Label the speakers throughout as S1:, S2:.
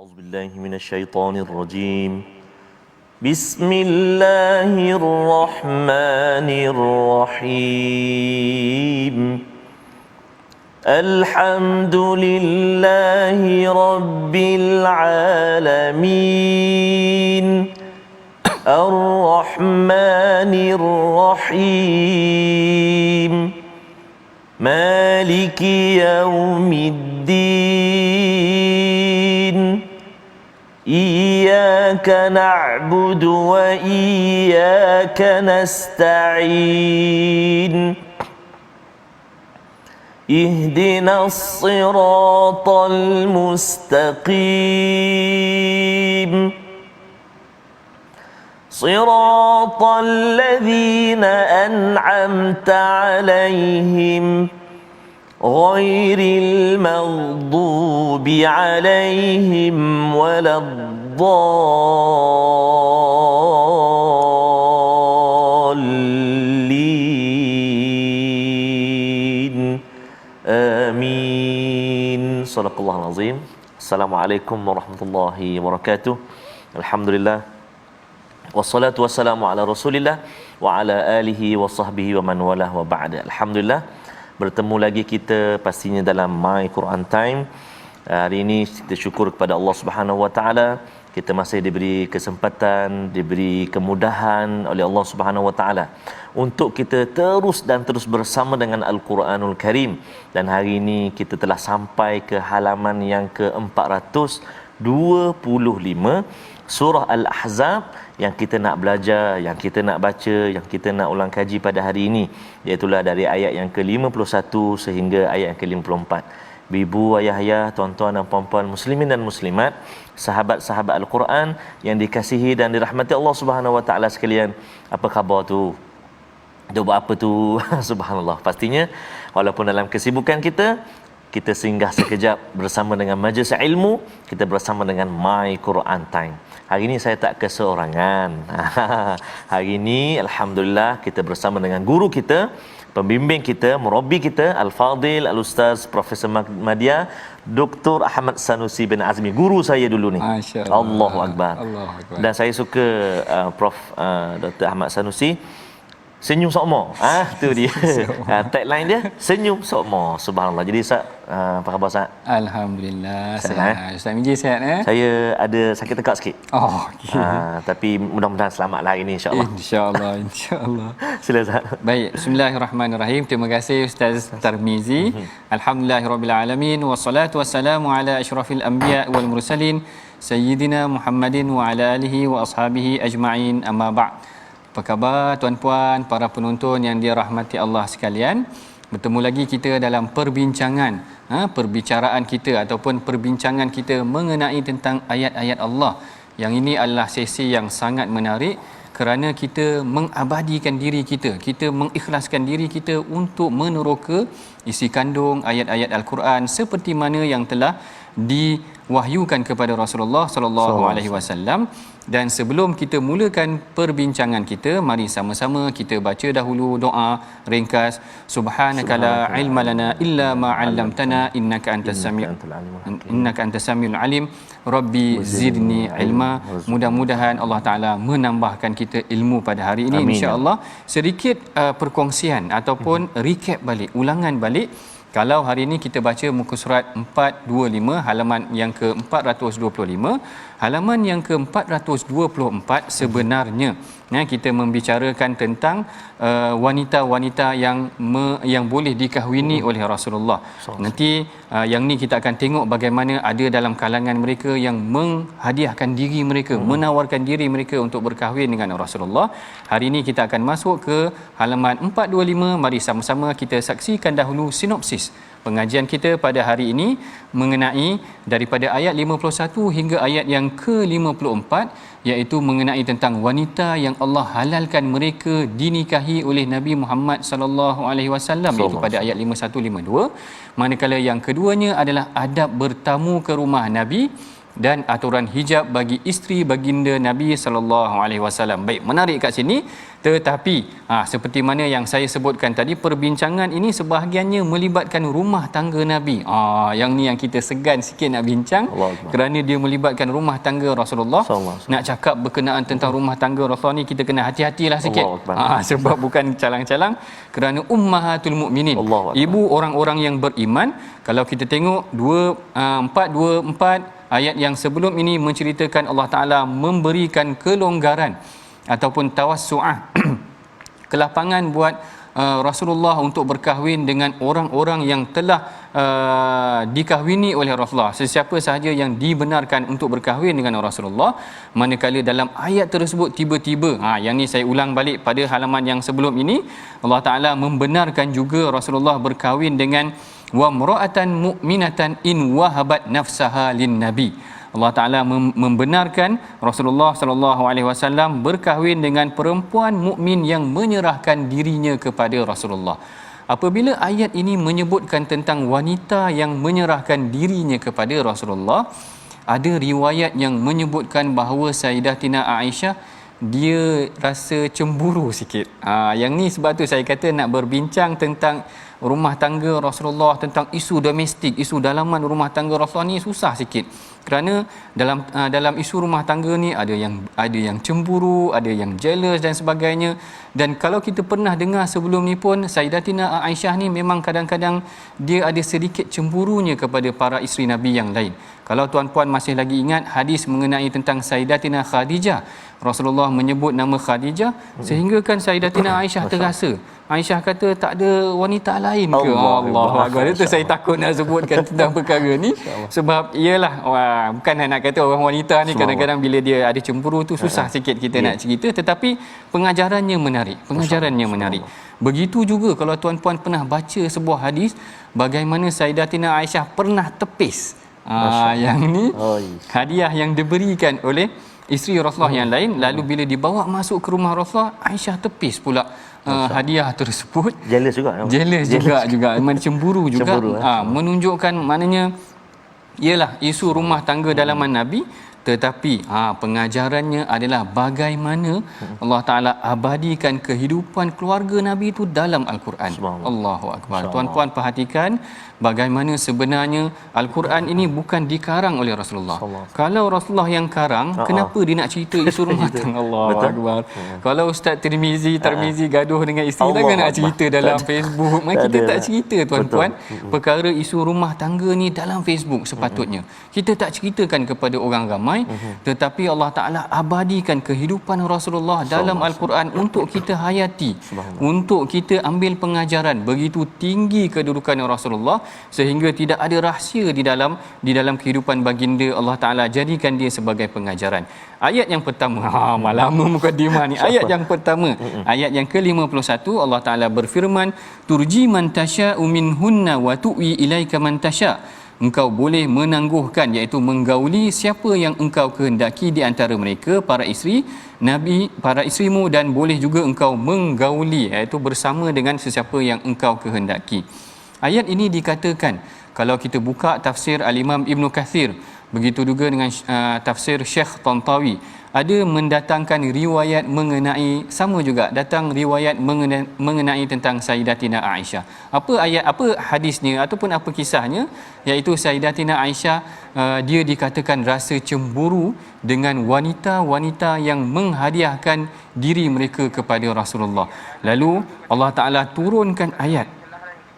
S1: أعوذ بالله من الشيطان الرجيم. بسم الله الرحمن الرحيم. الحمد لله رب العالمين. الرحمن الرحيم. مالك يوم الدين. إياك نعبد وإياك نستعين. اهدنا الصراط المستقيم. صراط الذين أنعمت عليهم غير المغضوب عليهم ولا الضالين. آمين. صدق الله العظيم. Assalamualaikum warahmatullahi wabarakatuh. Alhamdulillah. Wassalatu wassalamu ala Rasulillah wa ala alihi wa sahbihi wa man walah wa ba'da. Alhamdulillah, bertemu lagi kita pastinya dalam My Quran Time. Hari ini kita syukur kepada Allah Subhanahu wa taala, kita masih diberi kesempatan, diberi kemudahan oleh Allah Subhanahu wa taala untuk kita terus bersama dengan Al-Quranul Karim. Dan hari ini kita telah sampai ke halaman yang ke-425 surah Al-Ahzab yang kita nak belajar, yang kita nak baca, yang kita nak ulang kaji pada hari ini, iaitu dari ayat yang ke-51 sehingga ayat yang ke-54. Ibu, ayah, tuan-tuan dan puan-puan muslimin dan muslimat, sahabat-sahabat Al-Quran yang dikasihi dan dirahmati Allah Subhanahu wa taala sekalian, apa khabar tu? Dia buat apa tu? Subhanallah. Pastinya walaupun dalam kesibukan kita singgah sekejap bersama dengan majlis ilmu, kita bersama dengan My Quran Time. Hari ini saya tak keseorangan. Hari ini alhamdulillah kita bersama dengan guru kita, pembimbing kita, murabbi kita, Al-Fadil, Al-Ustaz Profesor Madya, Dr. Ahmad Sanusi bin Azmi. Guru saya dulu ni.
S2: Masya-Allah.
S1: Allahu Akbar.
S2: Allahu Akbar.
S1: Dan saya suka Prof Dr. Ahmad Sanusi, senyum sokmo. Tu dia. Tagline dia, senyum sokmo. Subhanallah. Jadi Ustaz, apa khabar Ustaz?
S2: Alhamdulillah. Sihat. Ustaz Miji sihat
S1: Saya ada sakit tekak sikit.
S2: Oh, okey.
S1: Tapi mudah-mudahan selamatlah hari ini insya-Allah.
S2: Insya-Allah.
S1: Sila Ustaz.
S2: Baik, bismillahirrahmanirrahim. Terima kasih Ustaz Tarmizi. Alhamdulillahirabbil alamin wassalatu wassalamu ala asyrafil anbiya wal mursalin sayyidina Muhammadin wa ala alihi wa ashabihi ajma'in. Amma ba'd. Apa khabar tuan-puan, para penonton yang dirahmati Allah sekalian? Bertemu lagi kita dalam perbicaraan kita ataupun perbincangan kita mengenai tentang ayat-ayat Allah. Yang ini adalah sesi yang sangat menarik kerana kita mengabadikan diri kita, kita mengikhlaskan diri kita untuk meneroka isi kandung ayat-ayat Al-Quran seperti mana yang telah diwahyukan kepada Rasulullah sallallahu alaihi wasallam. Dan sebelum kita mulakan perbincangan kita, mari sama-sama kita baca dahulu doa ringkas. Subhanakala ilma lana illa ma 'allamtana innaka antas samiul alim. Rabbi zidni ilma. Mudah-mudahan Allah Taala menambahkan kita ilmu pada hari ini insya-Allah. Sedikit perkongsian ataupun recap balik, ulangan balik. Kalau hari ini kita baca muka surat 425, halaman yang ke-425, halaman yang ke-424 sebenarnya kita membicarakan tentang wanita-wanita yang boleh dikahwini oleh Rasulullah. Nanti yang ni kita akan tengok bagaimana ada dalam kalangan mereka yang menghadiahkan diri mereka, menawarkan diri mereka untuk berkahwin dengan Rasulullah. Hari ini kita akan masuk ke halaman 425. Mari sama-sama kita saksikan dahulu sinopsis pengajian kita pada hari ini mengenai daripada ayat 51 hingga ayat yang ke-54, iaitu mengenai tentang wanita yang Allah halalkan mereka dinikahi oleh Nabi Muhammad sallallahu alaihi wasallam, iaitu pada ayat 51 52. Manakala yang keduanya adalah adab bertamu ke rumah Nabi. dan aturan hijab bagi isteri baginda Nabi sallallahu alaihi wasallam. Baik, menarik kat sini, tetapi seperti mana yang saya sebutkan tadi, perbincangan ini sebahagiannya melibatkan rumah tangga Nabi. Yang ni yang kita segan sikit nak bincang, kerana dia melibatkan rumah tangga Rasulullah. Nak cakap berkenaan tentang rumah tangga Rasulullah ni, kita kena hati-hatilah sikit. Sebab bukan calang-calang, kerana ummahatul mukminin, ibu orang-orang yang beriman. Kalau kita tengok 424 ayat yang sebelum ini menceritakan Allah Ta'ala memberikan kelonggaran ataupun tawassu'ah kelapangan buat Rasulullah untuk berkahwin dengan orang-orang yang telah dikahwini oleh Rasulullah, sesiapa sahaja yang dibenarkan untuk berkahwin dengan Rasulullah. Manakala dalam ayat tersebut tiba-tiba, yang ni saya ulang balik pada halaman yang sebelum ini, Allah Ta'ala membenarkan juga Rasulullah berkahwin dengan wa mra'atan mu'minatan in wahabat nafsaha lin nabi. Allah Ta'ala membenarkan Rasulullah sallallahu alaihi wasallam berkahwin dengan perempuan mukmin yang menyerahkan dirinya kepada Rasulullah. Apabila ayat ini menyebutkan tentang wanita yang menyerahkan dirinya kepada Rasulullah, ada riwayat yang menyebutkan bahawa Sayyidatina Aisyah dia rasa cemburu sikit. Yang ni sebab tu saya kata nak berbincang tentang rumah tangga Rasulullah, tentang isu domestik, isu dalaman rumah tangga Rasulullah ni susah sikit. Kerana dalam isu rumah tangga ni ada yang cemburu, ada yang jealous dan sebagainya. Dan kalau kita pernah dengar sebelum ni pun, Sayyidatina Aisyah ni memang kadang-kadang dia ada sedikit cemburunya kepada para isteri Nabi yang lain. Kalau tuan-puan masih lagi ingat hadis mengenai tentang Sayyidatina Khadijah, Rasulullah menyebut nama Khadijah sehingga kan Sayyidatina Aisyah terasa. Aisyah kata tak ada wanita lain ke? Allahu Akbar. Itu saya takut nak sebutkan tentang perkara ni sebab iyalah bukan nak kata orang wanita ni kadang-kadang bila dia ada cemburu tu susah sikit kita nak cerita, tetapi pengajarannya menarik. Begitu juga kalau tuan-puan pernah baca sebuah hadis bagaimana Sayyidatina Aisyah pernah tepis. Yang ni hadiah yang diberikan oleh isteri Rasulullah yang lain, lalu bila dibawa masuk ke rumah Rasulullah, Aisyah tepis pula hadiah tersebut.
S1: Jealous
S2: juga cemburu juga. Menunjukkan maknanya ialah isu rumah tangga dalaman Nabi, tetapi pengajarannya adalah bagaimana Allah Ta'ala abadikan kehidupan keluarga Nabi itu dalam Al-Quran. Allahu Akbar. Tuan-puan perhatikan bagaimana sebenarnya Al-Quran ini bukan dikarang oleh Rasulullah. Kalau Rasulullah yang karang, kenapa dia nak cerita isu rumah tangga? Allahu Akbar. Kalau Ustaz Tirmizi gaduh dengan isteri, takkan nak cerita dalam Facebook. Kita tak cerita tuan-puan perkara isu rumah tangga ni dalam Facebook sepatutnya. Kita tak ceritakan kepada orang ramai, tetapi Allah Ta'ala abadikan kehidupan Rasulullah dalam Al-Quran untuk kita hayati, untuk kita ambil pengajaran. Begitu tinggi kedudukan Rasulullah sehingga tidak ada rahsia di dalam kehidupan baginda. Allah Ta'ala jadikan dia sebagai pengajaran. Ayat yang pertama, lama mukadimah ni. Ayat yang pertama, ayat yang ke-51, Allah Ta'ala berfirman, turji man tasya'u minhunna wa tu'i ilaika man tasya'. Engkau boleh menangguhkan, iaitu menggauli siapa yang engkau kehendaki di antara mereka, para isteri Nabi, para isterimu, dan boleh juga engkau menggauli, iaitu bersama dengan sesiapa yang engkau kehendaki. Ayat ini dikatakan, kalau kita buka tafsir Al-Imam Ibn Kathir, begitu juga dengan tafsir Syekh Tantawi, ada mendatangkan riwayat mengenai, sama juga datang riwayat mengenai tentang Sayyidatina Aisyah. Apa hadisnya ataupun apa kisahnya, iaitu Sayyidatina Aisyah dia dikatakan rasa cemburu dengan wanita-wanita yang menghadiahkan diri mereka kepada Rasulullah. Lalu Allah Ta'ala turunkan ayat,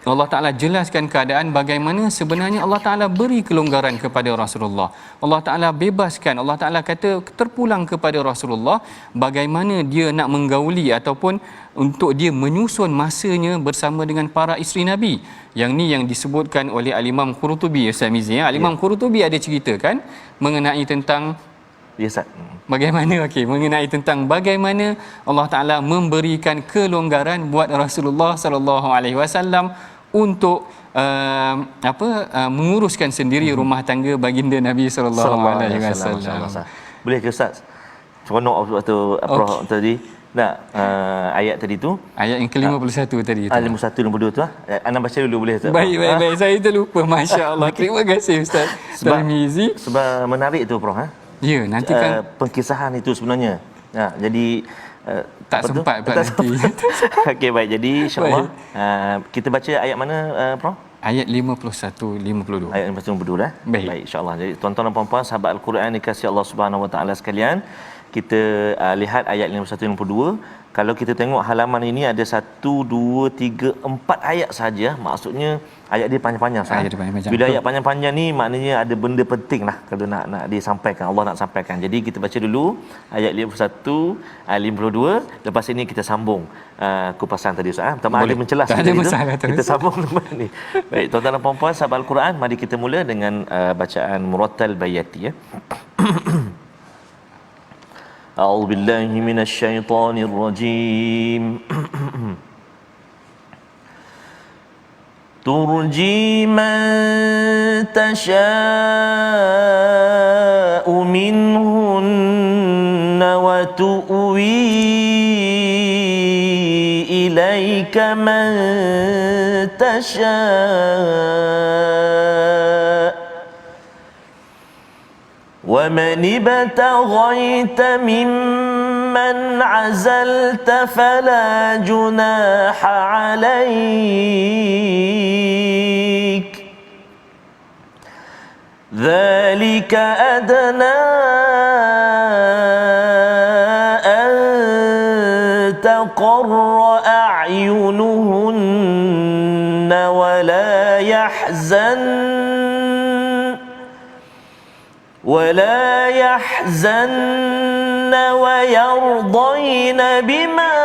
S2: Allah Ta'ala jelaskan keadaan bagaimana sebenarnya Allah Ta'ala beri kelonggaran kepada Rasulullah. Allah Ta'ala bebaskan. Allah Ta'ala kata terpulang kepada Rasulullah bagaimana dia nak menggauli ataupun untuk dia menyusun masanya bersama dengan para isteri Nabi. Yang ni yang disebutkan oleh Al-Imam Qurtubi, Ustaz Mizi. Al-Imam Qurtubi ada ceritakan mengenai tentang mengenai tentang bagaimana Allah Ta'ala memberikan kelonggaran buat Rasulullah sallallahu alaihi wasallam untuk menguruskan sendiri rumah tangga baginda Nabi sallallahu alaihi wasallam.
S1: Boleh ke Ustaz? Seronok waktu Prof tadi Nah, ayat tadi tu
S2: Ayat yang ke-51 tadi tu.
S1: 51 52 tu Ana baca dulu boleh tak?
S2: Baik, saya terlupa. Masya-Allah. Terima kasih Ustaz Tarmizi.
S1: Sebab menarik tu Prof.
S2: Ya, nanti kan
S1: Pengkisahan itu sebenarnya. Jadi
S2: tak
S1: apa tu?
S2: sempat pula nanti.
S1: Okey, baik. Jadi insya-Allah kita baca ayat mana Prof?
S2: Ayat 51 52.
S1: Ayat 52 dah. Baik insya-Allah. Jadi tuan-tuan dan puan-puan sahabat Al-Quran dikasihi Allah Subhanahu Wa Taala sekalian, kita lihat ayat 51 52. Kalau kita tengok halaman ini ada 1 2 3 4 ayat saja. Maksudnya ayat dia panjang-panjang
S2: Ayat dia panjang-panjang.
S1: Bila ayat panjang-panjang ni maknanya ada benda penting lah kalau nak disampaikan, Allah nak sampaikan. Jadi kita baca dulu ayat 51 52, lepas ini kita sambung kupasan tadi Ustaz. Pertama ada mencelas
S2: tak ada masalah terus.
S1: Kita sambung lepas ni. Baik, tuan-tuan dan puan-puan sahabat Al-Quran, mari kita mula dengan bacaan Murattal Bayati ya. A'udzu billahi minasyaitonir rajim. Turji man tasha'u minhunna wa tu'wi ilaika man tasha' ومن ابتغيت ممن عزلت فلا جناح عليك ذلك أدنى أن تقر أعينهن ولا يحزن ويرضين بما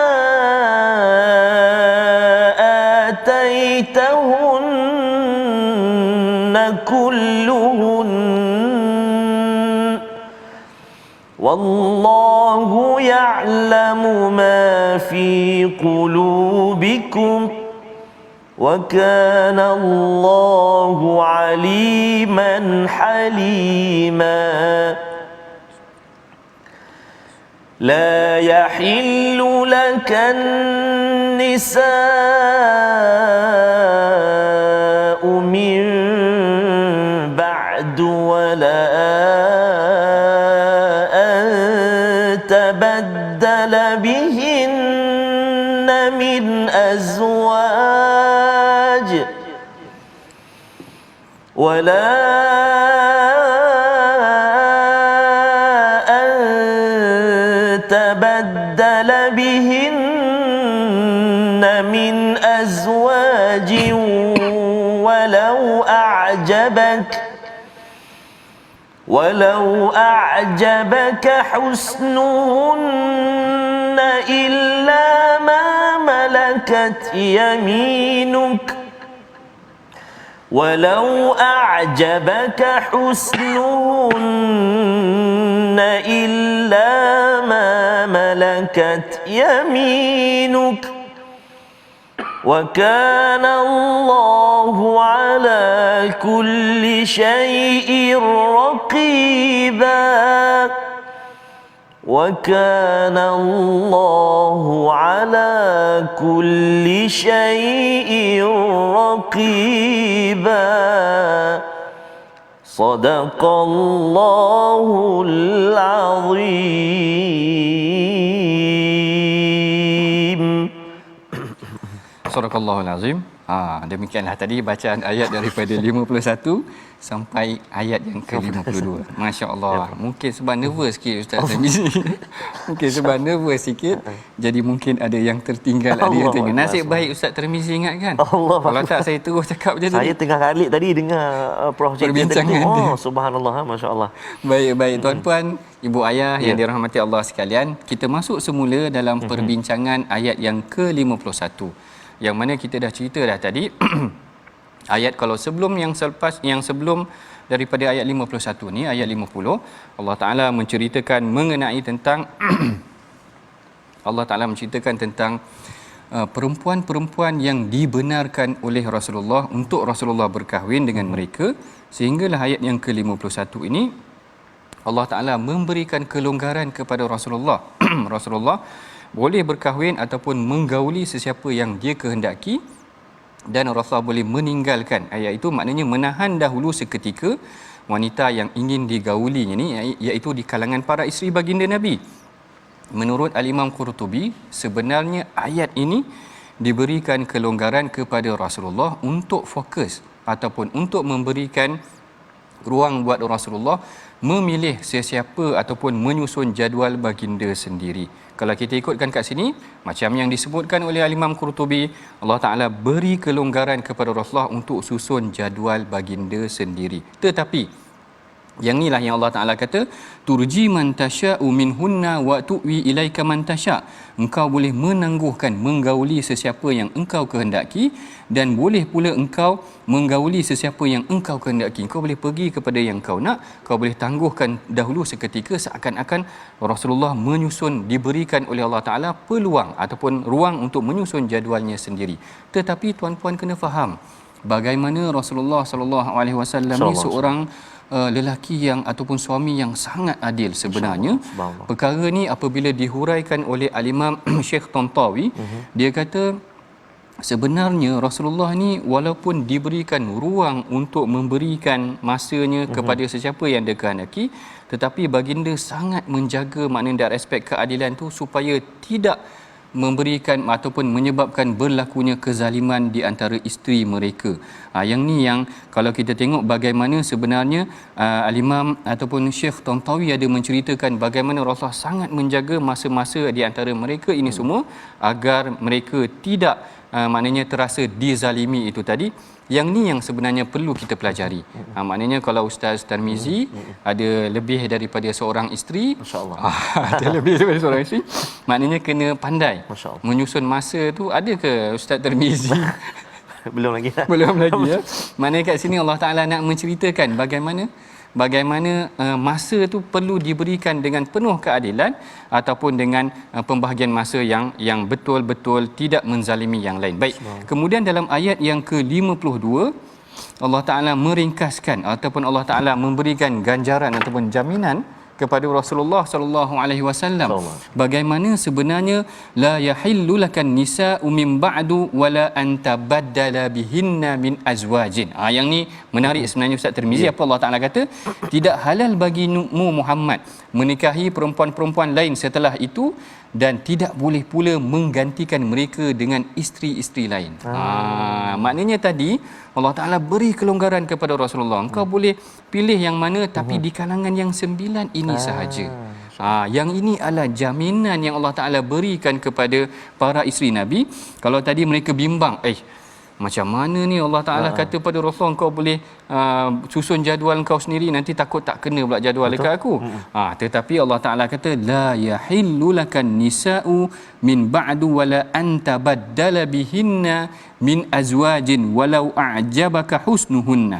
S1: آتيتهن كلهن والله يعلم ما في قلوبكم وكان الله عليما حليما لا يحل لك النساء من بعد ولا أن تبدل بهن من أزواج ولا أن تبدل بهن من أزواج ولو أعجبك حسنهن إلا ما ملكت يمينك ولو أعجبك حسنهن إلا ما ملكت يمينك وكان الله على كل شيء رقيبا وكان الله على كل شيء رقيبا صدق الله العظيم.
S2: Sadaqallahul Azim. Demikianlah tadi bacaan ayat daripada 51 sampai ayat yang ke-52. Masya-Allah. Mungkin sebab nervous sikit Ustaz Tarmizi. Mungkin sebab nervous sikit. Jadi mungkin ada yang tertinggal, ada yang tertinggal. Nasib baik Ustaz Tarmizi ingatkan. Kalau tak saya terus cakap je tadi.
S1: Saya tengah kalik tadi dengar Prof
S2: perbincangan
S1: tadi.
S2: dia.
S1: Subhanallah, masya-Allah.
S2: Baik tuan-puan, ibu ayah yang dirahmati Allah sekalian, kita masuk semula dalam perbincangan ayat yang ke-51. Yang mana kita dah cerita dah tadi ayat kalau sebelum yang sebelum daripada ayat 51 ni, ayat 50, Allah Taala menceritakan mengenai tentang Allah Taala menceritakan tentang perempuan-perempuan yang dibenarkan oleh Rasulullah untuk Rasulullah berkahwin dengan mereka, sehinggalah ayat yang ke-51 ini Allah Taala memberikan kelonggaran kepada Rasulullah boleh berkahwin ataupun menggauli sesiapa yang dia kehendaki, dan Rasulullah boleh meninggalkan. Ayat itu maknanya menahan dahulu seketika wanita yang ingin digaulinya ni, iaitu di kalangan para isteri baginda Nabi. Menurut Al-Imam Qurtubi, sebenarnya ayat ini diberikan kelonggaran kepada Rasulullah untuk fokus ataupun untuk memberikan ruang buat Rasulullah memilih sesiapa ataupun menyusun jadual baginda sendiri. Kalau kita ikutkan kat sini, macam yang disebutkan oleh Al-Imam Qurtubi, Allah Ta'ala beri kelonggaran kepada Rasulullah untuk susun jadual baginda sendiri. Tetapi yang inilah yang Allah Ta'ala kata, turji man tasya'u minhunna wa tu'wi ilaika man tasya'. Engkau boleh menangguhkan, menggauli sesiapa yang engkau kehendaki, dan boleh pula engkau menggauli sesiapa yang engkau kehendaki. Engkau boleh pergi kepada yang kau nak, kau boleh tangguhkan dahulu seketika, seakan-akan Rasulullah menyusun, diberikan oleh Allah Ta'ala peluang ataupun ruang untuk menyusun jadualnya sendiri. Tetapi tuan-puan kena faham bagaimana Rasulullah sallallahu alaihi wasallam ni seorang lelaki yang ataupun suami yang sangat adil sebenarnya. Perkara ni apabila dihuraikan oleh Al-Imam Syekh Tantawi, dia kata sebenarnya Rasulullah ni walaupun diberikan ruang untuk memberikan masanya kepada sesiapa yang dia kehendaki, tetapi baginda sangat menjaga maknanya dari aspek keadilan tu supaya tidak memberikan ataupun menyebabkan berlakunya kezaliman di antara isteri mereka. Yang ni yang kalau kita tengok bagaimana sebenarnya Al-Imam ataupun Syekh Tantawi ada menceritakan bagaimana Rasulullah sangat menjaga masa-masa di antara mereka ini semua agar mereka tidak maknanya terasa dizalimi itu tadi. Yang ni yang sebenarnya perlu kita pelajari. Maknanya kalau Ustaz Tarmizi ada lebih daripada seorang isteri,
S1: Masya-Allah.
S2: Ada lebih daripada seorang isteri, maknanya kena pandai menyusun masa tu. Ada ke Ustaz Tarmizi?
S1: Belum lagi.
S2: Belum lagi ya. Maknanya kat sini Allah Taala nak menceritakan bagaimana masa tu perlu diberikan dengan penuh keadilan ataupun dengan pembahagian masa yang betul-betul tidak menzalimi yang lain. Baik. Kemudian dalam ayat yang ke-52 Allah Taala meringkaskan ataupun Allah Taala memberikan ganjaran ataupun jaminan kepada Rasulullah sallallahu alaihi wasallam bagaimana sebenarnya la yahillu lakan nisa'u min ba'du wala anta baddala bihinna min azwajin. Yang ni menarik sebenarnya Ustaz Tirmizi. Apa Allah Taala kata, tidak halal bagimu Muhammad menikahi perempuan-perempuan lain setelah itu, dan tidak boleh pula menggantikan mereka dengan isteri-isteri lain. Maknanya tadi Allah Ta'ala beri kelonggaran kepada Rasulullah. Engkau boleh pilih yang mana, tapi di kalangan yang 9 ini sahaja. Yang ini adalah jaminan yang Allah Ta'ala berikan kepada para isteri Nabi. Kalau tadi mereka bimbang, macam mana ni Allah Ta'ala kata pada Rasulullah, kau boleh susun jadual kau sendiri, nanti takut tak kena pula jadual dekat aku. Tetapi Allah Ta'ala kata la yahillu lakan nisa'u min ba'du wala anta baddala bihinna min azwajin walau a'jabaka husnuhunna.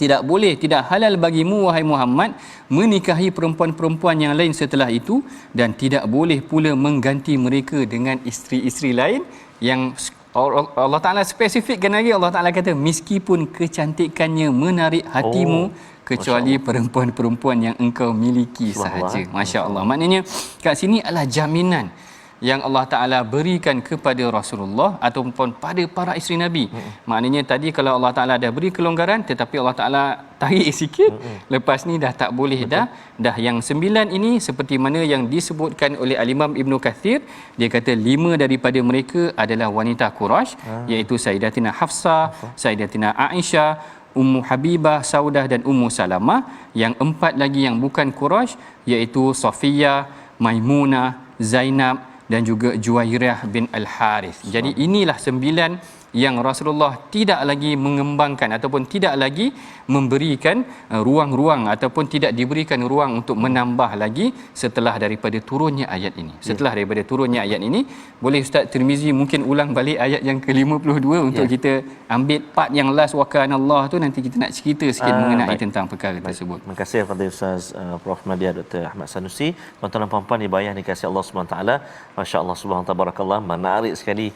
S2: Tidak boleh, tidak halal bagimu wahai Muhammad menikahi perempuan-perempuan yang lain setelah itu, dan tidak boleh pula mengganti mereka dengan isteri-isteri lain. Yang Allah Ta'ala spesifikkan lagi, Allah Ta'ala kata meskipun kecantikannya menarik hatimu, kecuali perempuan-perempuan yang engkau miliki sahaja. Masya Allah. Maknanya kat sini adalah jaminan yang Allah Ta'ala berikan kepada Rasulullah ataupun pada para isteri Nabi. Maknanya tadi kalau Allah Ta'ala dah beri kelonggaran, tetapi Allah Ta'ala tarik sikit, lepas ni dah tak boleh. Dah yang 9 ini seperti mana yang disebutkan oleh Al-Imam Ibn Kathir, dia kata 5 daripada mereka adalah wanita Quraisy, iaitu Sayyidatina Hafsah, Sayyidatina Aisyah, Ummu Habibah, Saudah dan Ummu Salamah. Yang 4 lagi yang bukan Quraisy, iaitu Safiyah, Maimunah, Zainab dan juga Juwairiyah bin Al-Harith. Jadi inilah 9 yang Rasulullah tidak lagi mengembangkan ataupun tidak lagi memberikan ruang-ruang ataupun tidak diberikan ruang untuk menambah lagi setelah daripada turunnya ayat ini. Setelah daripada turunnya ayat ini, boleh Ustaz Tirmizi mungkin ulang balik ayat yang ke-52 untuk kita ambil part yang last waqa'an Allah tu, nanti kita nak cerita sikit mengenai tentang perkara tersebut.
S1: Terima kasih kepada Ustaz Prof Nadia Dr. Ahmad Sanusi. Tuan-tuan dan puan-puan dibayar dikasihi Allah Subhanahu taala. Masya-Allah, subhanallah, tabarakallah, menarik sekali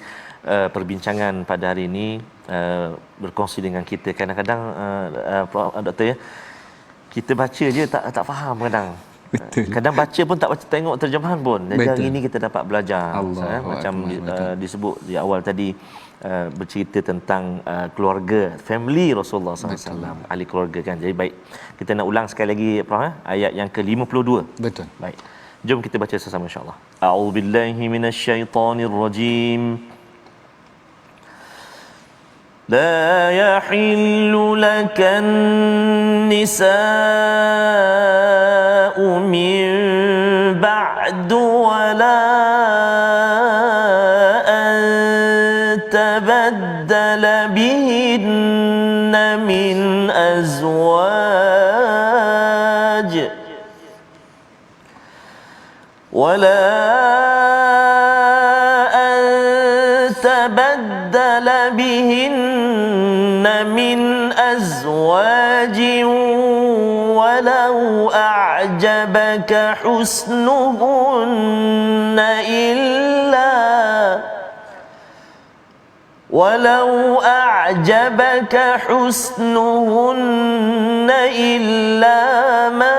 S1: perbincangan pada hari ini berkongsi dengan kita. Kadang-kadang Prof Doktor, ya, kita baca je tak faham kadang.
S2: Betul.
S1: Kadang baca pun tak baca, tengok terjemahan pun. Jadi
S2: Betul.
S1: hari ini kita dapat belajar.
S2: Allahu
S1: Macam
S2: Akbar, betul.
S1: disebut di awal tadi, bercerita tentang keluarga, family Rasulullah SAW, ahli keluarga kan. Jadi baik, kita nak ulang sekali lagi Prof, ayat yang ke-52.
S2: Betul.
S1: Baik. Jom kita baca bersama insya-Allah. A'udzubillahi minasyaitonirrajim. لا يحل لك النساء من بعد ولا أن تبدل بهن من أزواج ولا أن تبدل بهن من أزواج ولو أعجبك حسنهن إلا ما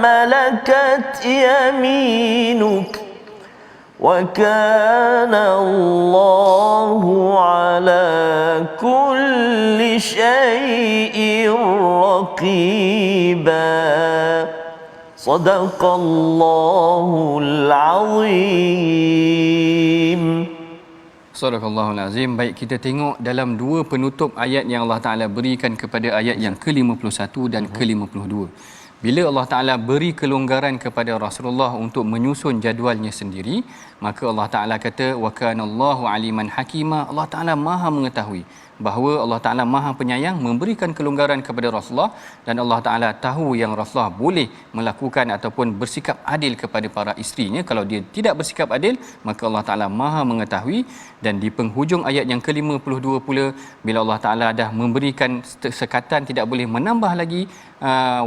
S1: ملكت يمينك وكان الله على كل شيء رقيبا صدق الله العظيم.
S2: Sadaqallahul Azim. Baik, kita tengok dalam dua penutup ayat yang Allah Ta'ala berikan kepada ayat yang ke-51 dan ke-52. Bila Allah Ta'ala beri kelonggaran kepada Rasulullah untuk menyusun jadualnya sendiri, maka Allah Ta'ala kata wa kanallahu aliman hakima. Allah Ta'ala Maha mengetahui bahawa Allah Ta'ala Maha penyayang, memberikan kelonggaran kepada Rasulullah, dan Allah Ta'ala tahu yang Rasulullah boleh melakukan ataupun bersikap adil kepada para isterinya. Kalau dia tidak bersikap adil, maka Allah Ta'ala Maha mengetahui. Dan di penghujung ayat yang ke-52 pula, bila Allah Ta'ala dah memberikan sekatan tidak boleh menambah lagi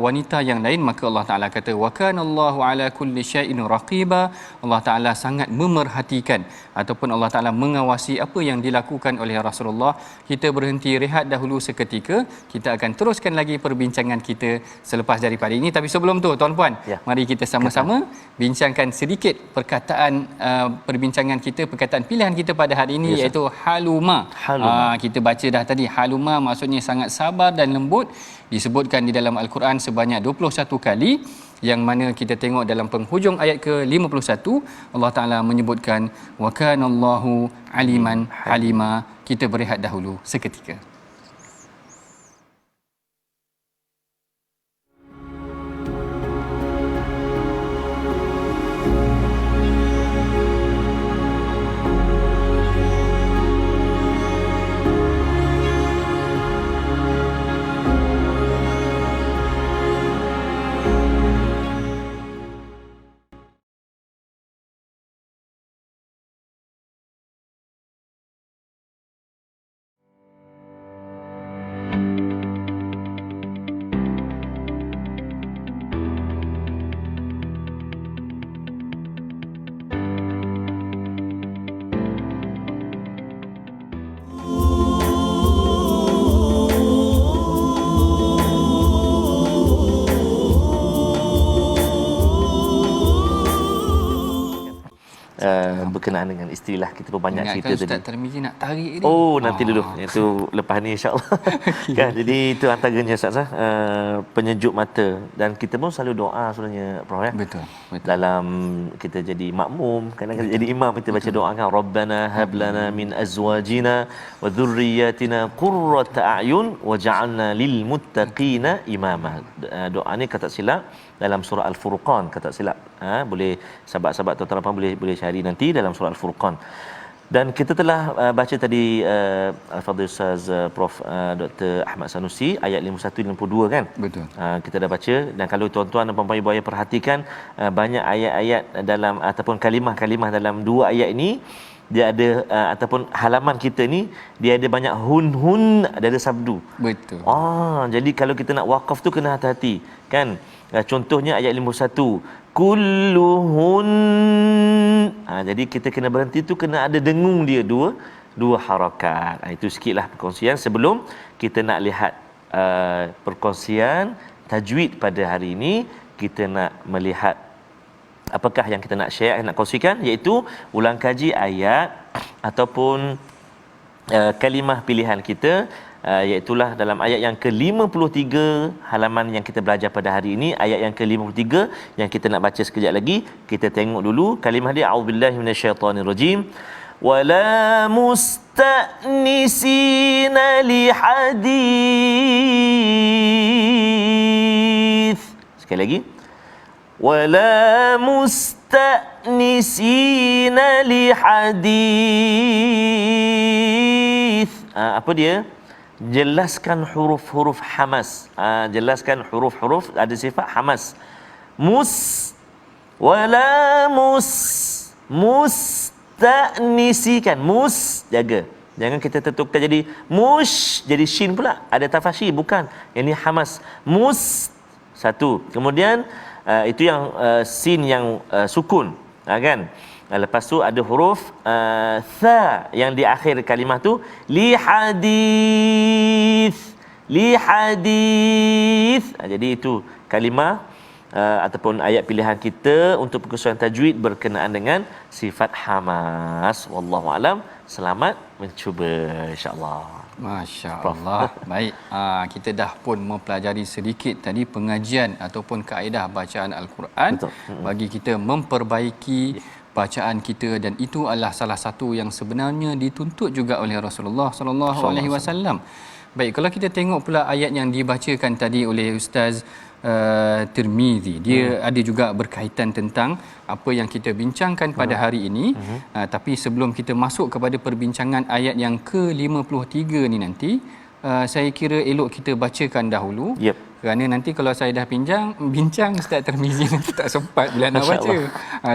S2: wanita yang lain, maka Allah Ta'ala kata wa kanallahu ala kulli syai'in raqiba. Allah Ta'ala sangat memerhatikan ataupun Allah Ta'ala mengawasi apa yang dilakukan oleh Rasulullah. Kita berhenti rehat dahulu seketika, kita akan teruskan lagi perbincangan kita selepas daripada ini. Tapi sebelum tu tuan-puan, mari kita sama-sama bincangkan sedikit perkataan perbincangan kita, perkataan pilihan kita pada hari ini, iaitu haluma. Kita baca dah tadi, haluma maksudnya sangat sabar dan lembut. Disebutkan di dalam Al-Quran sebanyak 21 kali, yang mana kita tengok dalam penghujung ayat ke-51 Allah Ta'ala menyebutkan wa kanallahu aliman halima. Kita berehat dahulu seketika.
S1: Berkenaan dengan istilah kita pun banyak cerita tadi.
S2: Ustaz Tarmizi nak tarik ni.
S1: Oh, nanti dulu. Itu lepas ni insya-Allah. Kan, jadi itu antaranya Ustaz, penyejuk mata, dan kita pun selalu doa sebenarnya Prof ya.
S2: Betul.
S1: Dalam kita jadi makmum, kadang-kadang jadi imam kita baca doa kan, Rabbana hab lana min azwajina wa dhurriyyatina qurrata a'yun waj'alna lil muttaqina imama. Doa ni kata silap dalam surah Al-Furqan, kata silap. Boleh sahabat-sahabat tuan-tuan boleh cari nanti dalam surah Al-Furqan. Dan kita telah baca tadi Al-Fadhil Ustaz Prof Dr. Ahmad Sanusi ayat 51-52 kan?
S2: Betul.
S1: Kita dah baca, dan kalau tuan-tuan dan puan-puan ibu ayah perhatikan, banyak ayat-ayat dalam ataupun kalimah-kalimah dalam dua ayat ini, dia ada ataupun halaman kita ni dia ada banyak hun, dia ada sabdu.
S2: Betul.
S1: Jadi kalau kita nak wakaf tu kena hati-hati kan. Contohnya ayat 51, kulluhun. Jadi kita kena berhenti tu, kena ada dengung dia dua harakat. Itu sikitlah perkongsian sebelum kita nak lihat perkongsian tajwid pada hari ini. Kita nak melihat apakah yang kita nak share, nak kongsikan, iaitu ulang kaji ayat ataupun kalimah pilihan kita, iaitulah dalam ayat yang ke-53 halaman yang kita belajar pada hari ini, ayat yang ke-53 yang kita nak baca sekejap lagi. Kita tengok dulu kalimah dia, a'udzubillahi minasyaitonirrajim. Wala musta'nisina lihadith. Sekali lagi. Wala musta'nisina lihadith. Apa dia? Jelaskan huruf-huruf hamas. Jelaskan huruf-huruf ada sifat hamas. Wala musta'nisi kan. Jaga. Jangan kita tertukar jadi jadi shin pula. Ada tafashi, bukan. Yang ni hamas. Satu. Kemudian itu yang sin yang sukun. Kan? Lepas tu ada huruf tha yang di akhir kalimah tu, li hadith. Jadi itu kalimah ataupun ayat pilihan kita untuk perkusuhan tajwid berkenaan dengan sifat hamas. Wallahu alam. Selamat mencuba, insya-Allah.
S2: Masya-Allah. Baik, kita dah pun mempelajari sedikit tadi pengajian ataupun kaedah bacaan Al-Quran.
S1: Betul.
S2: Bagi kita memperbaiki bacaan kita, dan itu adalah salah satu yang sebenarnya dituntut juga oleh Rasulullah sallallahu alaihi wasallam. Baik, kalau kita tengok pula ayat yang dibacakan tadi oleh Ustaz Tirmizi, dia ada juga berkaitan tentang apa yang kita bincangkan pada hari ini. Tapi sebelum kita masuk kepada perbincangan ayat yang ke-53 ni nanti, saya kira elok kita bacakan dahulu. Kerana nanti kalau saya dah bincang Ustaz Tirmizi nanti tak sempat bila nak baca.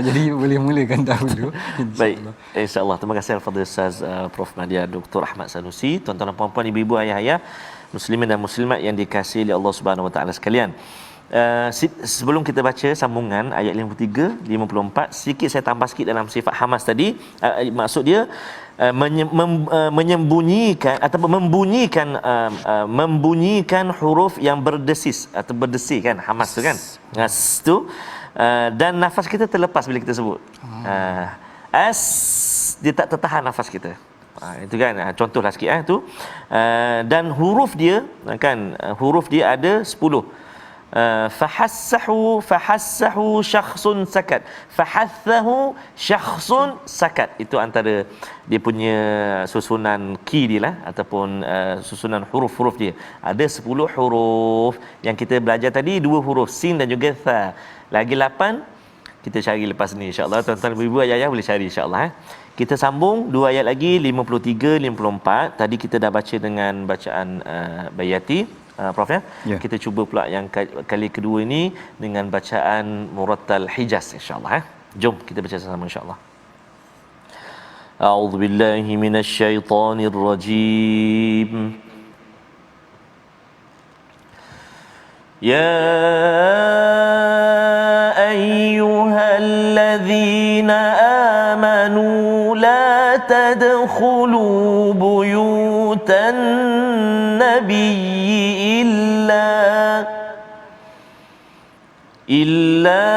S2: Jadi boleh mulakan dahulu.
S1: Baik, insya-Allah. Terima kasih al-Fadhil Ustaz Prof Nadia Dr. Ahmad Sanusi. Tuan-tuan dan puan-puan, ibu-ibu, ayah-ayah, muslimin dan muslimat yang dikasihi oleh Allah Subhanahu Wa Taala sekalian. Sebelum kita baca sambungan ayat 53, 54, sikit saya tambah sikit dalam sifat hamas tadi. Maksud dia menyembunyikan ataupun membunyikan huruf yang berdesis atau berdesi kan, hamas tu kan. Tu dan nafas kita terlepas bila kita sebut. Dia tak tertahan nafas kita. Itu kan, contohlah sikit tu. Dan huruf dia kan, huruf dia ada 10. Fahassahu syakhsun sakat. Fahathahu syakhsun sakat. Itu antara dia punya susunan key dia lah, ataupun susunan huruf-huruf dia. Ada 10 huruf. Yang kita belajar tadi 2 huruf, sin dan juga tha. Lagi 8 kita cari lepas ni, insya-Allah. Tuan-tuan, ibu-ibu, ayah-ayah boleh cari, insya-Allah. Kita sambung 2 ayat lagi, 53, 54. Tadi kita dah baca dengan bacaan Bayati, Prof ya. Kita cuba pula yang kali kedua ini dengan bacaan Murattal Hijaz, insya-Allah. Jom kita baca sama-sama, insya-Allah. A'udzubillahi minasyaitonirrajim. Ya ayyuhalladzina amanu la tadkhulu buyutan nabiyyi إلا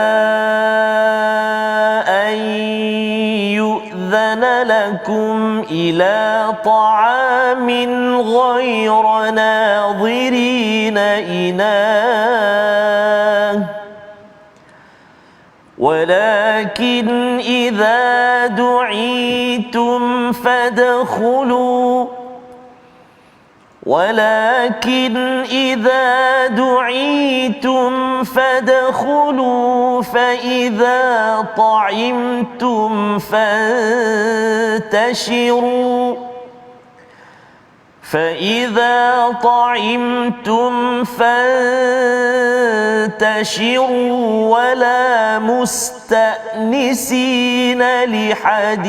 S1: أن يؤذن لكم إلى طعام غير ناظرين إناه ولكن إذا دعيتم فادخلوا فإذا طعمتم فانتشروا ولا مستأنسين لحديث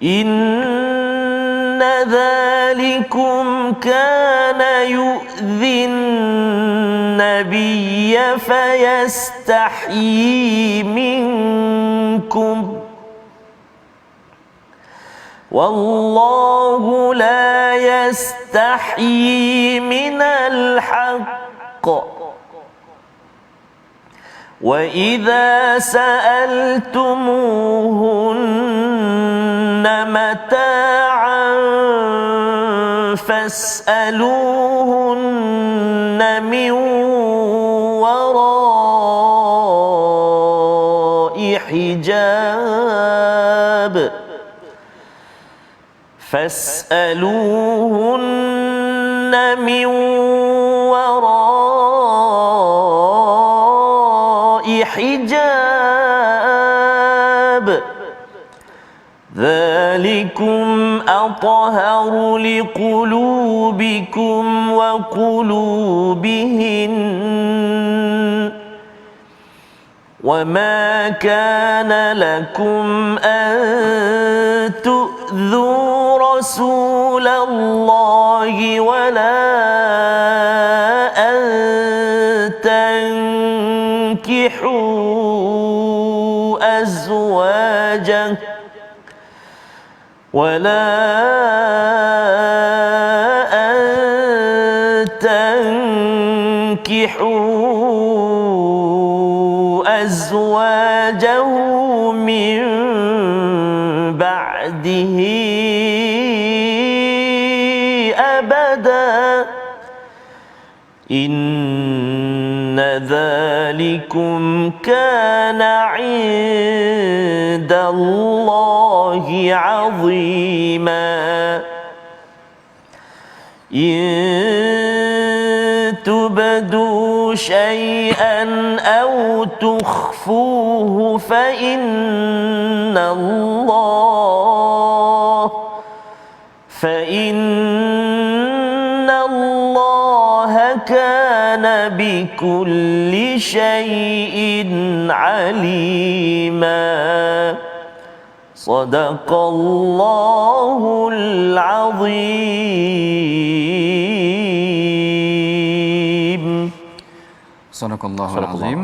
S1: إن ذلكم كان يؤذي النبي فيستحيي منكم والله لا يستحيي من الحق وإذا سألتموهن متاعا فاسألوهن من وراء حجاب فاسألوهن من وراء حجاب ذلكم أطهر لقلوبكم وقلوبهن وما كان لكم أن تؤذوا رسول الله ولا أن تنكحوا أزواجه ولا أن تنكحوا أزواجه من بعده أبدا إن ذلكم كان عند الله عظيما إن تبدوا شيئا أو تخفوه فإن الله كان بكل شيء عليما صدق الله العظيم.
S2: Sadaqallahul Azim.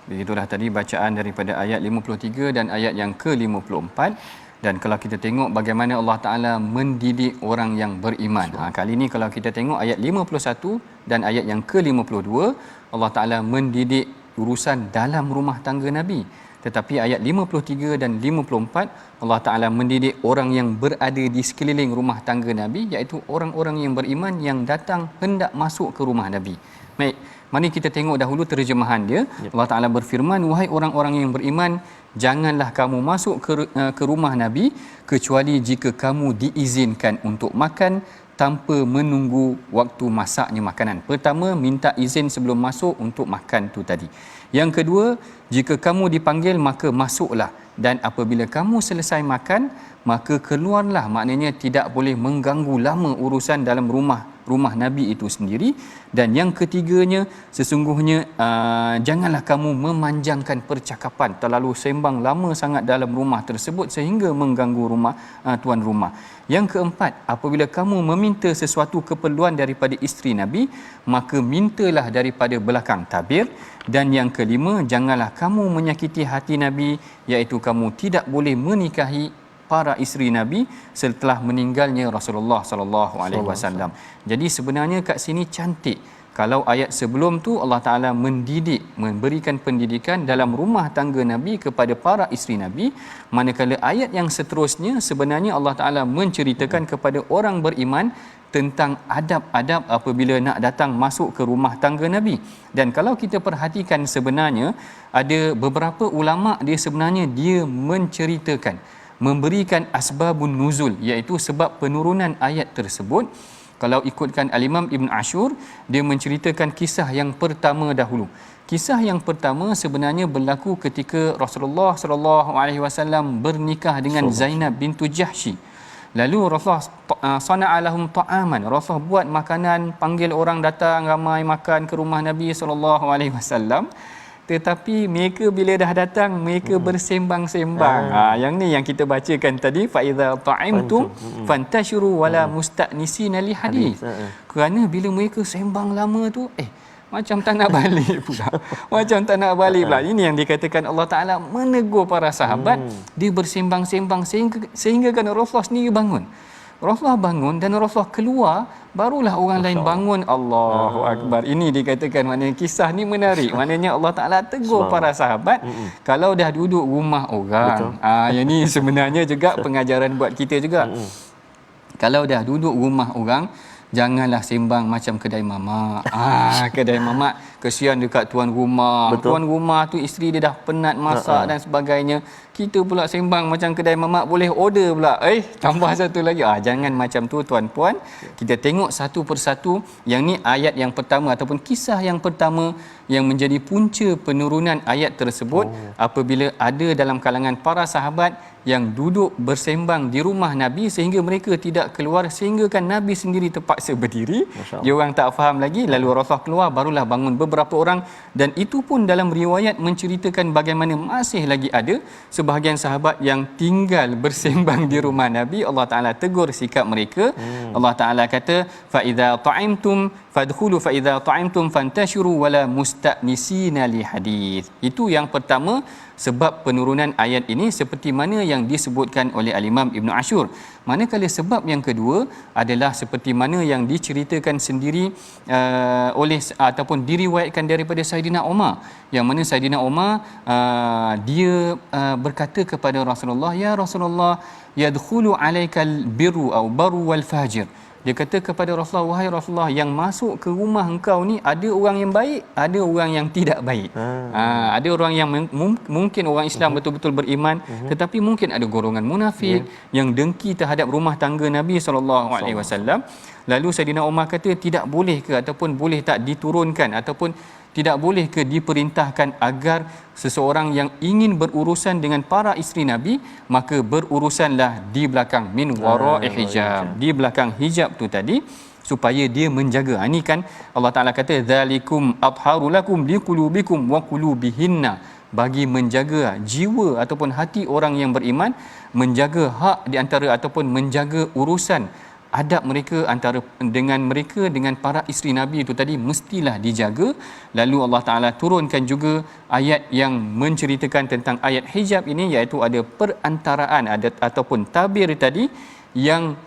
S2: Begitulah tadi bacaan daripada ayat 53 dan ayat yang ke-54. Dan kalau kita tengok bagaimana Allah Ta'ala mendidik orang yang beriman. Kali ini kalau kita tengok ayat 51 dan ayat yang ke-52, Allah Ta'ala mendidik urusan dalam rumah tangga Nabi. Tetapi ayat 53 dan 54, Allah Ta'ala mendidik orang yang berada di sekeliling rumah tangga Nabi, iaitu orang-orang yang beriman yang datang hendak masuk ke rumah Nabi. Baik, mari kita tengok dahulu terjemahan dia. Allah Ta'ala berfirman, wahai orang-orang yang beriman, janganlah kamu masuk ke rumah Nabi kecuali jika kamu diizinkan untuk makan tanpa menunggu waktu masaknya makanan. Pertama, minta izin sebelum masuk untuk makan tu tadi. Yang kedua, jika kamu dipanggil maka masuklah, dan apabila kamu selesai makan maka keluarlah. Maknanya tidak boleh mengganggu lama urusan dalam rumah Nabi itu sendiri. Dan yang ketiganya, sesungguhnya janganlah kamu memanjangkan percakapan, terlalu sembang lama sangat dalam rumah tersebut sehingga mengganggu tuan rumah. Yang keempat, apabila kamu meminta sesuatu keperluan daripada isteri Nabi, maka mintalah daripada belakang tabir. Dan yang kelima, janganlah kamu menyakiti hati Nabi, iaitu kamu tidak boleh menikahi para isteri Nabi setelah meninggalnya Rasulullah sallallahu alaihi wasallam. Jadi sebenarnya kat sini cantik. Kalau ayat sebelum tu Allah Taala mendidik, memberikan pendidikan dalam rumah tangga Nabi kepada para isteri Nabi, manakala ayat yang seterusnya sebenarnya Allah Taala menceritakan kepada orang beriman tentang adab-adab apabila nak datang masuk ke rumah tangga Nabi. Dan kalau kita perhatikan sebenarnya ada beberapa ulama dia sebenarnya dia menceritakan, memberikan asbabun nuzul, iaitu sebab penurunan ayat tersebut. Kalau ikutkan Al-Imam Ibn Ashur, dia menceritakan kisah yang pertama dahulu. Kisah yang pertama sebenarnya berlaku ketika Rasulullah sallallahu alaihi wasallam bernikah dengan Zainab bintu Jahsy. Lalu Rasulullah sana'a lahum ta'aman. Rasulullah buat makanan, panggil orang datang ramai makan ke rumah Nabi sallallahu alaihi wasallam. Tetapi mereka bila dah datang mereka bersembang-sembang. Yang ni yang kita bacakan tadi, fa iza ta'imtum fantashiru wala musta'nisina li hadis. Kerana bila mereka sembang lama tu macam tak nak balik pula. Macam tak nak balik pula. Ini yang dikatakan Allah Taala menegur para sahabat. Dia bersembang-sembang sehingga kan Rasulullah sendiri bangun. Rasulullah bangun dan Rasulullah keluar, barulah orang lain bangun. Allahu akbar. Ini dikatakan maknanya kisah ni menarik. Maknanya Allah Taala tegur para sahabat, kalau dah duduk rumah orang. Yang ni sebenarnya juga pengajaran buat kita juga. Kalau dah duduk rumah orang, janganlah sembang macam kedai mamak. Kedai mamak kesian dekat tuan rumah.
S1: Betul.
S2: Tuan rumah tu isteri dia dah penat masak dan sebagainya. Kita pula sembang macam kedai mamak, boleh order pula. Tambah satu lagi. Jangan macam tu tuan-puan. Kita tengok satu persatu. Yang ni ayat yang pertama ataupun kisah yang pertama yang menjadi punca penurunan ayat tersebut apabila ada dalam kalangan para sahabat yang duduk bersembang di rumah Nabi sehingga mereka tidak keluar, sehingga kan Nabi sendiri terpaksa berdiri. Dia orang tak faham lagi, lalu Rasulullah keluar, barulah bangun beberapa orang. Dan itu pun dalam riwayat menceritakan bagaimana masih lagi ada sebahagian sahabat yang tinggal bersembang di rumah Nabi. Allah Taala tegur sikap mereka. Allah Taala kata, fa idza ta'imtum fadkhulu fa idza ta'imtum fantashiru wala musta'nisina li hadis. Itu yang pertama, sebab penurunan ayat ini seperti mana yang disebutkan oleh Al-Imam Ibn Ashur. Manakala sebab yang kedua adalah seperti mana yang diceritakan sendiri oleh ataupun diriwayatkan daripada Saidina Umar, yang mana Saidina Umar dia berkata kepada Rasulullah, ya Rasulullah, yadkhulu alaikal birru au baru wal fajir. Dia kata kepada Rasulullah, wahai Rasulullah, yang masuk ke rumah engkau ni ada orang yang baik, ada orang yang tidak baik. Ada orang yang mungkin orang Islam betul-betul beriman, tetapi mungkin ada golongan munafik yang dengki terhadap rumah tangga Nabi SAW. Lalu Saidina Umar kata, tidak boleh ke ataupun boleh tak diturunkan ataupun tidak boleh ke diperintahkan agar seseorang yang ingin berurusan dengan para isteri Nabi, maka berurusanlah di belakang min wara'i hijab, di belakang hijab tu tadi, supaya dia menjaga. Ini kan Allah Taala kata, zalikum atharu lakum liqulubikum wa qulubihinna, bagi menjaga jiwa ataupun hati orang yang beriman, menjaga hak di antara ataupun menjaga urusan adab mereka antara dengan para isteri Nabi itu tadi mestilah dijaga. Lalu Allah Taala turunkan juga ayat yang menceritakan tentang ayat hijab ini, iaitu ada perantaraan ataupun tabir tadi yang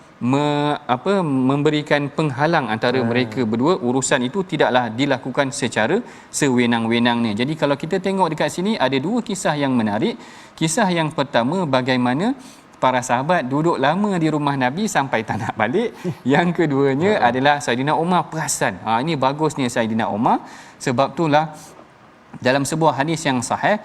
S2: memberikan penghalang antara mereka berdua. Urusan itu tidaklah dilakukan secara sewenang-wenangnya. Jadi kalau kita tengok dekat sini ada dua kisah yang menarik. Kisah yang pertama, bagaimana para sahabat duduk lama di rumah Nabi sampai tak nak balik. Yang keduanya adalah Saidina Umar perasan. Ini bagusnya Saidina Umar. Sebab itulah dalam sebuah hadis yang sahih,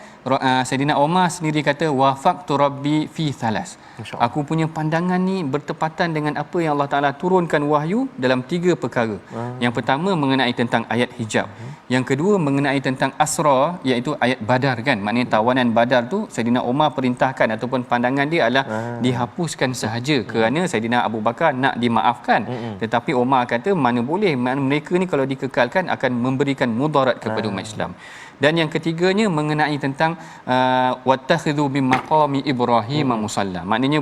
S2: Saidina Umar sendiri kata, wafaqtu rabbi fi thalas. Aku punya pandangan ni bertepatan dengan apa yang Allah Taala turunkan wahyu dalam 3 perkara. Yang pertama mengenai tentang ayat hijab. Yang kedua mengenai tentang asra, iaitu ayat Badar kan. Maknanya tawanan Badar tu Saidina Umar perintahkan ataupun pandangan dia adalah dihapuskan sahaja kerana Saidina Abu Bakar nak dimaafkan. Tetapi Umar kata mana boleh, mereka ni kalau dikekalkan akan memberikan mudarat kepada umat Islam. Dan yang ketiganya mengenai tentang wattakhidhu min maqami Ibrahim musalla. Maknanya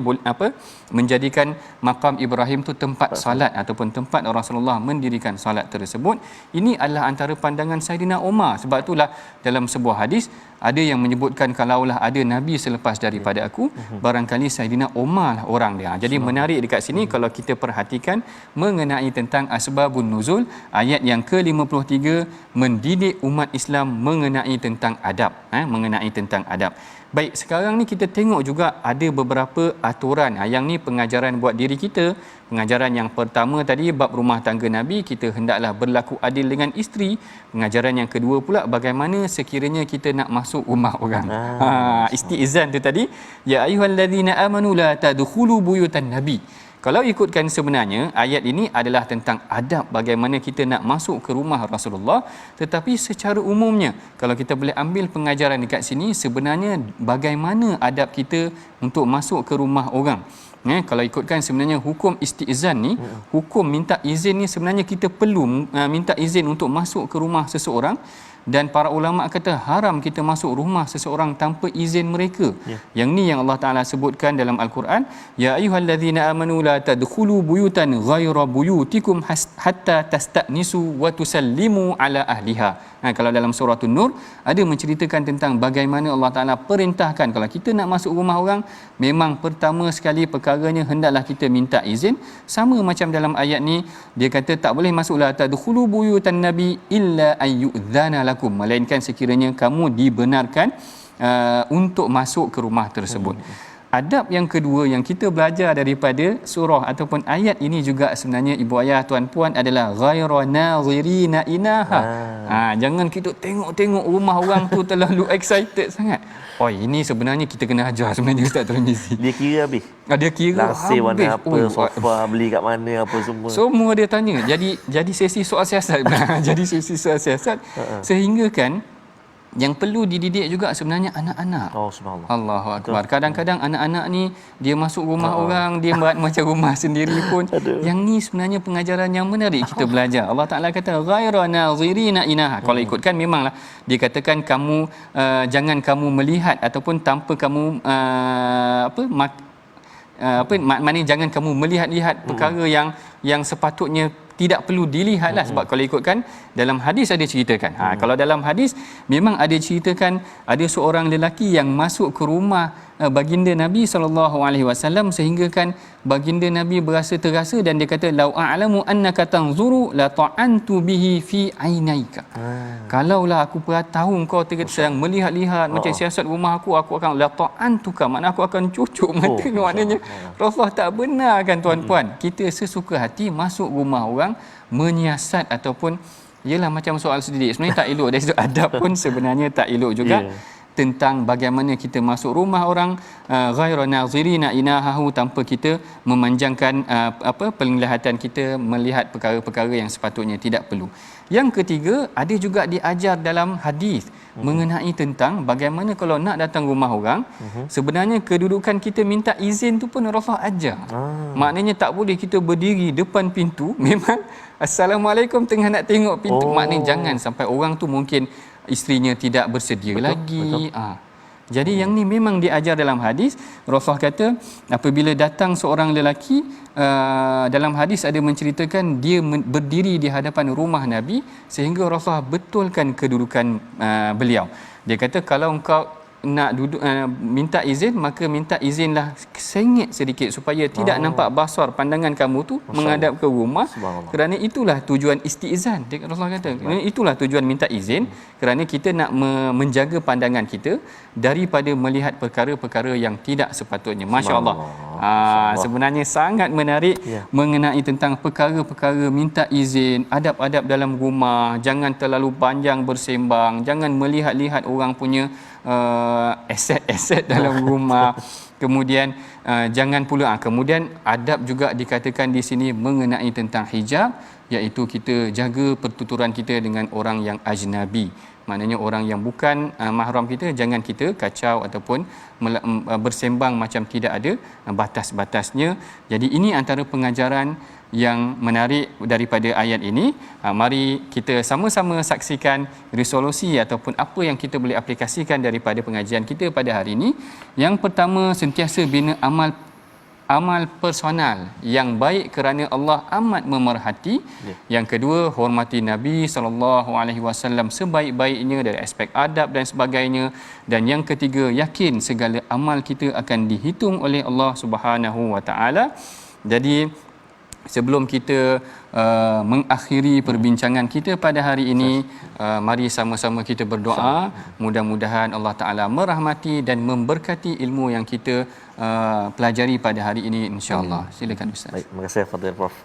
S2: menjadikan maqam Ibrahim tu tempat salat ataupun tempat Rasulullah mendirikan salat tersebut. Ini adalah antara pandangan Saidina Umar. Sebab itulah dalam sebuah hadis ada yang menyebutkan, kalaulah ada nabi selepas daripada aku, barangkali Saidina Umar lah orang dia. Jadi menarik dekat sini kalau kita perhatikan mengenai tentang asbabun nuzul, ayat yang ke-53 mendidik umat Islam mengenai tentang adab, mengenai tentang adab. Baik, sekarang ni kita tengok juga ada beberapa aturan. Yang ni pengajaran buat diri kita. Pengajaran yang pertama tadi bab rumah tangga Nabi, kita hendaklah berlaku adil dengan isteri. Pengajaran yang kedua pula bagaimana sekiranya kita nak masuk rumah orang. Isti'zan tu tadi, ya ayyuhallazina amanu la tadkhulu buyutan nabi. Kalau ikutkan sebenarnya ayat ini adalah tentang adab bagaimana kita nak masuk ke rumah Rasulullah, tetapi secara umumnya kalau kita boleh ambil pengajaran dekat sini, sebenarnya bagaimana adab kita untuk masuk ke rumah orang. Kalau ikutkan sebenarnya hukum isti'zan ni, hukum minta izin ni, sebenarnya kita perlu minta izin untuk masuk ke rumah seseorang Dan para ulama kata haram kita masuk rumah seseorang tanpa izin mereka. Yang ni yang Allah Taala sebutkan dalam Al-Quran, ya ayyuhallazina amanu la tadkhulu buyutan ghaira buyutikum hatta tastanisu wa tusallimu ala ahliha. Kalau dalam surah An-Nur ada menceritakan tentang bagaimana Allah Taala perintahkan kalau kita nak masuk rumah orang, memang pertama sekali perkaranya hendaklah kita minta izin. Sama macam dalam ayat ni dia kata tak boleh masuklah tadkhulu buyutan nabi illa ayyudzana lakum, melainkan sekiranya kamu dibenarkan untuk masuk ke rumah tersebut. Adab yang kedua yang kita belajar daripada surah ataupun ayat ini juga sebenarnya ibu ayah tuan puan adalah ghayra nazirina inaha. Jangan kita tengok-tengok rumah orang tu terlalu excited sangat. Oh, ini sebenarnya kita kena ajar sebenarnya Ustaz Tirmizi.
S1: Dia kira habis.
S2: Dia kira
S1: lasir
S2: habis.
S1: Warna apa, sofa beli kat mana, apa semua.
S2: Semua dia tanya. Jadi sesi soal siasat. Jadi sesi soal siasat sehingga kan yang perlu dididik juga sebenarnya anak-anak.
S1: Oh, subhanallah.
S2: Allahu akbar. Kadang-kadang anak-anak ni dia masuk rumah orang, dia buat macam rumah sendiri pun. Yang ni sebenarnya pengajaran yang menarik kita belajar. Allah Taala kata ghayra nazirina inaha. Kalau ikutkan memanglah dia katakan kamu jangan kamu melihat ataupun tanpa kamu maknanya jangan kamu melihat-lihat perkara yang sepatutnya tidak perlu dilihatlah. Sebab kalau ikutkan dalam hadis ada ceritakan. Kalau dalam hadis memang ada ceritakan ada seorang lelaki yang masuk ke rumah baginda Nabi SAW sehingga kan baginda Nabi berasa terasa dan dia kata lau a'lamu annaka tanzuru la ta'antu bihi fi ainaika. Kalaulah aku tahu kau sedang melihat-lihat macam siasat rumah aku akan la ta'antuka, makna aku akan cucuk mata. Maknanya Rasulullah tak benarkan tuan-puan kita sesuka hati masuk rumah orang menyiasat ataupun ialah macam soal sedidik. Sebenarnya tak elok dari sudut adab pun sebenarnya tak elok juga. Tentang bagaimana kita masuk rumah orang ghairu nazirina inahahu tanpa kita memanjangkan penglihatan kita melihat perkara-perkara yang sepatutnya tidak perlu. Yang ketiga, ada juga diajar dalam hadis mengenai tentang bagaimana kalau nak datang rumah orang, sebenarnya kedudukan kita minta izin tu pun Rasulullah ajar. Maknanya tak boleh kita berdiri depan pintu memang assalamualaikum tengah nak tengok pintu. Maknanya jangan sampai orang tu mungkin isterinya tidak bersedia lagi. Jadi yang ni memang diajar dalam hadis. Rasulullah kata apabila datang seorang lelaki, dalam hadis ada menceritakan dia berdiri di hadapan rumah Nabi sehingga Rasulullah betulkan kedudukan beliau. Dia kata kalau engkau nak duduk minta izin, maka minta izinlah sengit sedikit supaya tidak nampak basar pandangan kamu tu menghadap ke rumah, kerana itulah tujuan istizan. Rasulullah kata itulah tujuan minta izin, kerana kita nak menjaga pandangan kita daripada melihat perkara-perkara yang tidak sepatutnya. Masya-Allah. Sebenarnya sangat menarik mengenai tentang perkara-perkara minta izin, adab-adab dalam rumah, jangan terlalu panjang bersembang, jangan melihat-lihat orang punya aset-aset dalam rumah. Kemudian jangan pula kemudian adab juga dikatakan di sini mengenai tentang hijab, iaitu kita jaga pertuturan kita dengan orang yang ajnabi. Maknanya orang yang bukan mahram kita, jangan kita kacau ataupun bersembang macam tidak ada batas-batasnya. Jadi ini antara pengajaran yang menarik daripada ayat ini. Mari kita sama-sama saksikan resolusi ataupun apa yang kita boleh aplikasikan daripada pengajian kita pada hari ini. Yang pertama, sentiasa bina amal personal yang baik kerana Allah amat memerhati. Yang kedua, hormati Nabi SAW sebaik-baiknya dari aspek adab dan sebagainya. Dan yang ketiga, yakin segala amal kita akan dihitung oleh Allah Subhanahu Wa Taala. Jadi sebelum kita mengakhiri perbincangan kita pada hari ini, mari sama-sama kita berdoa. Mudah-mudahan Allah Ta'ala merahmati dan memberkati ilmu yang kita pelajari pada hari ini, insya-Allah. Silakan Ustaz.
S1: Baik, terima kasih Fadil Prof.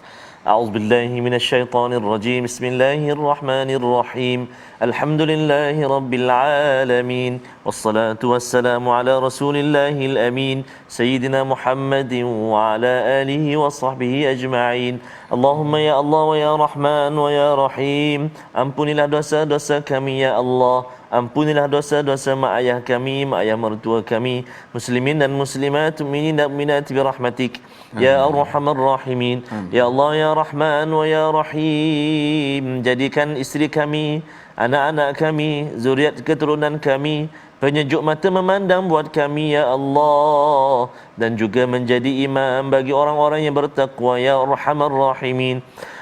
S1: A'udzubillahi minasyaitonirrajim. Bismillahirrahmanirrahim. Alhamdulillahi rabbil alamin. Wassalatu wassalamu ala rasulillahil amin. Sayyidina Muhammadin wa ala alihi wa sahbihi ajma'in. Allahumma ya Allah wa ya Rahman wa ya Rahim. Ampunilah dosa-dosa kami ya Allah. Ampunilah dosa-dosa mak ayah kami, mak ayah mertua kami, muslimin dan muslimat, mukminin dan mukminat bi rahmatik ya Arhamar Rahimin. Ya Allah ya Rahman wa ya Rahim, jadikan isteri kami, anak-anak kami, zuriat keturunan kami, penyejuk mata memandang buat kami ya Allah, dan juga menjadi imam bagi orang-orang yang bertakwa ya Arhamar Rahimin.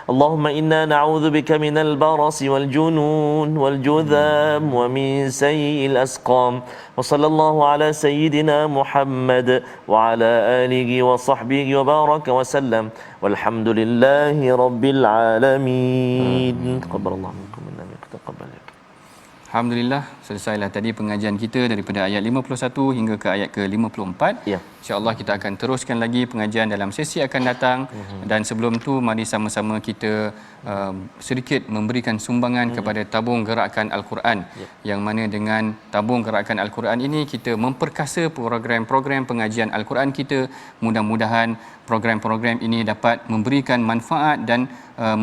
S1: Allahumma inna na'udzubika minal barasi wal junun wal judham wa min sayyi'il asqam. Wa sallallahu ala sayyidina Muhammad wa ala alihi wa sahbihi wa baraka wa sallam. Walhamdulillahi rabbil alamin. Taqabbalallahu minkum wa minna taqabbal.
S2: Alhamdulillah, selesailah tadi pengajian kita daripada ayat 51 hingga ke ayat ke-54.
S1: Ya.
S2: Insya-Allah kita akan teruskan lagi pengajian dalam sesi akan datang. Dan sebelum tu mari sama-sama kita sedikit memberikan sumbangan kepada tabung gerakan Al-Quran. Yang mana dengan tabung gerakan Al-Quran ini kita memperkasa program-program pengajian Al-Quran kita. Mudah-mudahan program-program ini dapat memberikan manfaat dan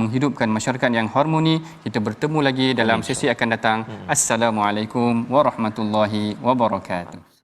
S2: menghidupkan masyarakat yang harmoni. Kita bertemu lagi dalam sesi akan datang. Assalamualaikum warahmatullahi wabarakatuh.